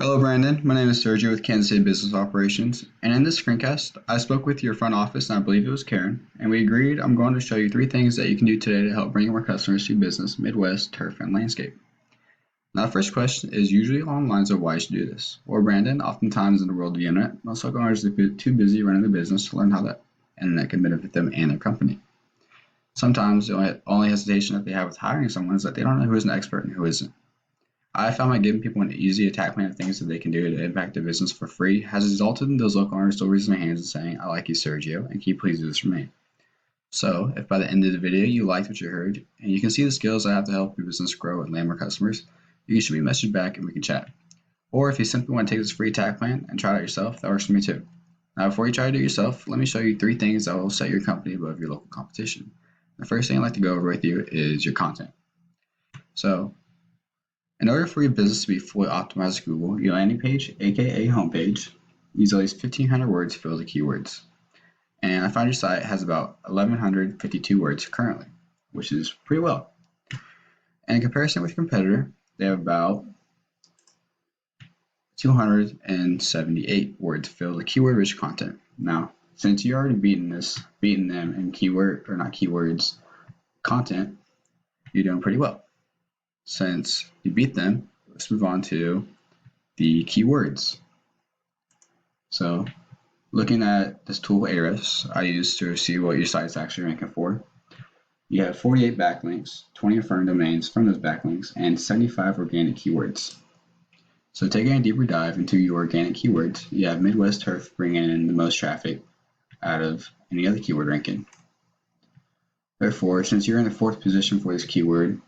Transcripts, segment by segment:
Hello, Brandon. My name is Sergio with Kansas City Business Operations, and in this screencast, I spoke with your front office, and I believe it was Karen, and we agreed I'm going to show you 3 things that you can do today to help bring more customers to your business, Midwest, turf, and landscape. Now, the first question is usually along the lines of why you should do this. Well, Brandon, oftentimes in the world of the internet, most local owners are too busy running their business to learn how the internet can benefit them and their company. Sometimes the only hesitation that they have with hiring someone is that they don't know who is an expert and who isn't. I found that giving people an easy attack plan of things that they can do to impact their business for free has resulted in those local owners still raising their hands and saying, I like you, Sergio, and can you please do this for me? So, if by the end of the video you liked what you heard, and you can see the skills I have to help your business grow and land more customers, you can shoot me a message back and we can chat. Or if you simply want to take this free attack plan and try it out yourself, that works for me too. Now, before you try to do it yourself, let me show you 3 things that will set your company above your local competition. The first thing I'd like to go over with you is your content. So, in order for your business to be fully optimized to Google, your landing page, aka homepage, use at least 1,500 words filled with keywords. And I found your site has about 1,152 words currently, which is pretty well. And in comparison with your competitor, they have about 278 words filled with keyword-rich content. Now, since you're already beating them in content, you're doing pretty well. Since you beat them, let's move on to the keywords. So, looking at this tool Ahrefs I use to see what your site's actually ranking for, you have 48 backlinks, 20 affirmed domains from those backlinks, and 75 organic keywords. So, taking a deeper dive into your organic keywords, you have Midwest Turf bringing in the most traffic out of any other keyword ranking. Therefore, since you're in the 4th position for this keyword,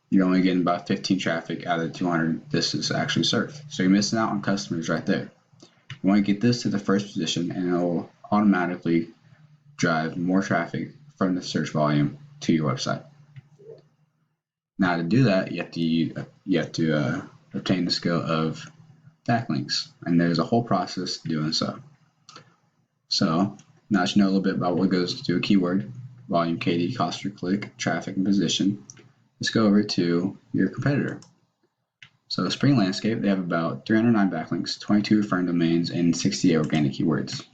you're only getting about 15 traffic out of the 200 this is actually served. So you're missing out on customers right there. You want to get this to the 1st position and it will automatically drive more traffic from the search volume to your website. Now to do that, you have to obtain the skill of backlinks, and there's a whole process to doing so. So now that you know a little bit about what goes to a keyword, volume, KD, cost per click, traffic, and position, let's go over to your competitor. So Spring Landscape, they have about 309 backlinks, 22 affirmed domains, and 68 organic keywords.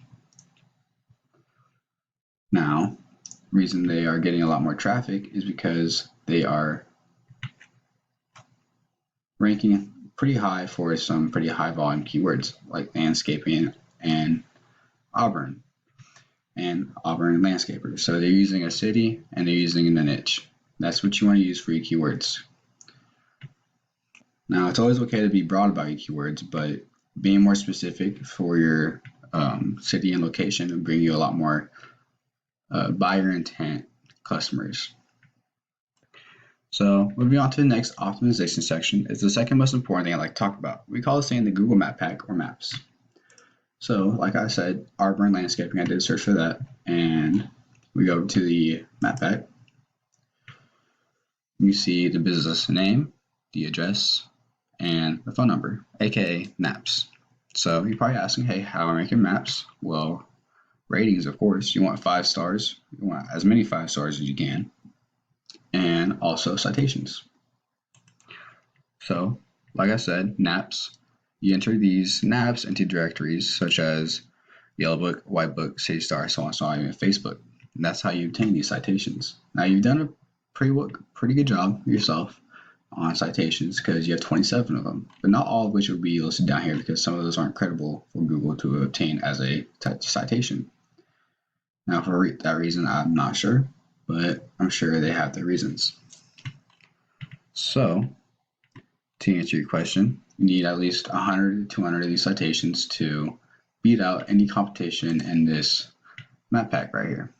Now, the reason they are getting a lot more traffic is because they are ranking pretty high for some pretty high volume keywords like landscaping and Auburn landscapers. So they're using a city and they're using a niche. That's what you want to use for your keywords. Now, it's always okay to be broad about your keywords, but being more specific for your city and location will bring you a lot more buyer intent customers. So, moving on to the next optimization section is the second most important thing I'd like to talk about. We call this thing the Google Map Pack or Maps. So, like I said, Arbor and landscaping, I did a search for that, and we go to the Map Pack. You see the business name, the address, and the phone number, aka maps. So you're probably asking, hey, how am I ranking maps? Well, ratings, of course. You want 5 stars. You want as many 5 stars as you can. And also citations. So, like I said, naps. You enter these naps into directories such as Yellow Book, White Book, City Star, so on and so on, even Facebook. And that's how you obtain these citations. Now, you've done a pretty good job yourself on citations because you have 27 of them, but not all of which will be listed down here because some of those aren't credible for Google to obtain as a citation. Now, for that reason, I'm not sure, but I'm sure they have their reasons. So, to answer your question, you need at least 100 to 200 of these citations to beat out any competition in this map pack right here.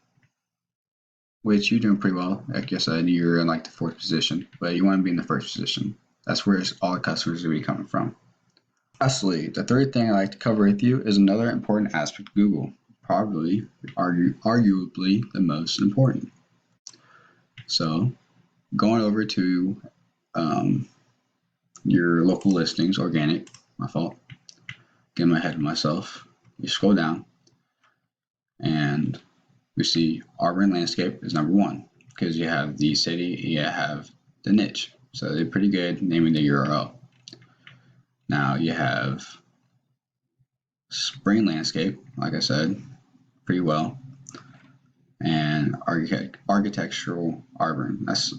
Which you're doing pretty well. Like I said, you're in like the 4th position, but you want to be in the 1st position. That's where all the customers will be coming from. Lastly, the 3rd thing I'd like to cover with you is another important aspect of Google, probably arguably the most important. So, going over to your local listings, organic, my fault, getting ahead of myself. You scroll down, and we see Arbor and Landscape is number 1 because you have the city, you have the niche. So they're pretty good naming the URL. Now you have spring landscape, like I said, pretty well, and architectural arbor. That's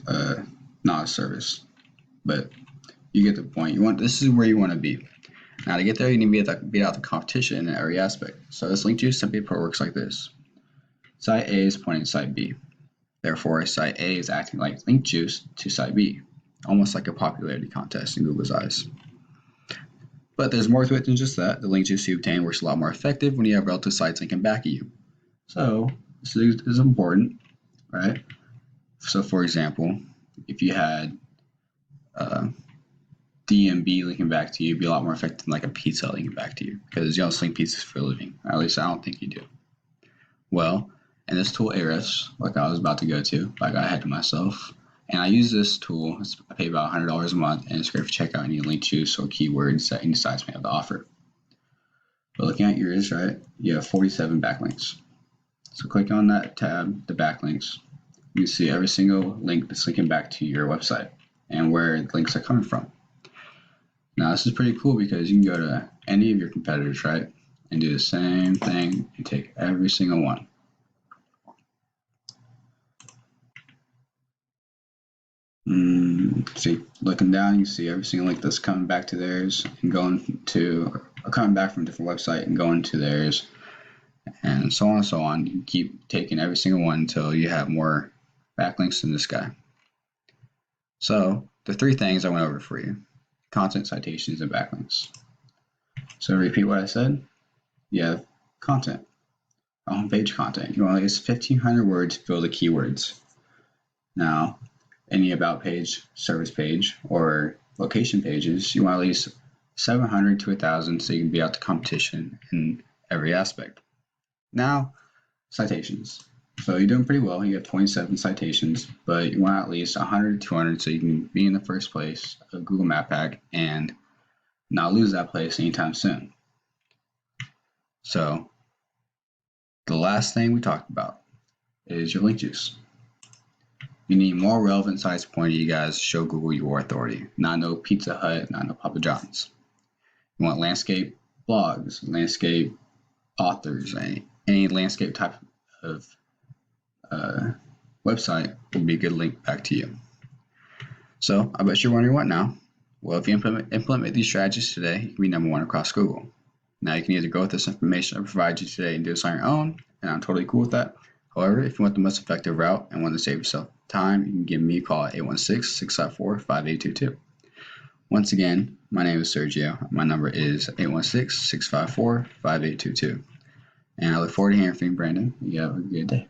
not a service, but you get the point. This is where you want to be. Now to get there, you need to beat out the competition in every aspect. So this link juice simply put works like this. Site A is pointing to site B. Therefore, site A is acting like link juice to site B, almost like a popularity contest in Google's eyes. But there's more to it than just that. The link juice you obtain works a lot more effective when you have relative sites linking back at you. So this is important, right? So for example, if you had DMB linking back to you, it'd be a lot more effective than like a pizza linking back to you, because you don't link pizzas for a living. At least I don't think you do. Well, in this tool Ahrefs, like I was about to go to, I got ahead of myself, and I use this tool. I pay about $100 a month, and it's great for checkout any link juice or keywords that any sites may have to offer. But looking at yours, right, you have 47 backlinks. So click on that tab, the backlinks. You can see every single link that's linking back to your website and where the links are coming from. Now this is pretty cool because you can go to any of your competitors, right, and do the same thing and take every single one. See, looking down, you see every single link that's coming back to theirs and coming back from a different website and going to theirs, and so on and so on. You keep taking every single one until you have more backlinks than this guy. So the three things I went over for you: content, citations, and backlinks. So repeat what I said. You have content, homepage content. You want at least 1,500 words to fill the keywords. Now, any about page, service page, or location pages, you want at least 700 to 1,000 so you can beat out the competition in every aspect. Now, citations. So you're doing pretty well. You have 27 citations, but you want at least 100 to 200 so you can be in the first place of Google Map Pack and not lose that place anytime soon. So the last thing we talked about is your link juice. You need more relevant sites pointing you guys to show Google your authority, not no Pizza Hut, not no Papa John's. You want landscape blogs, landscape authors, any landscape type of website will be a good link back to you. So I bet you're wondering what now? Well, if you implement these strategies today, you can be #1 across Google. Now you can either go with this information I provide you today and do this on your own, and I'm totally cool with that. However, if you want the most effective route and want to save yourself time, you can give me a call at 816-654-5822. Once again, my name is Sergio. My number is 816-654-5822. And I look forward to hearing from you, Brandon. You have a good day.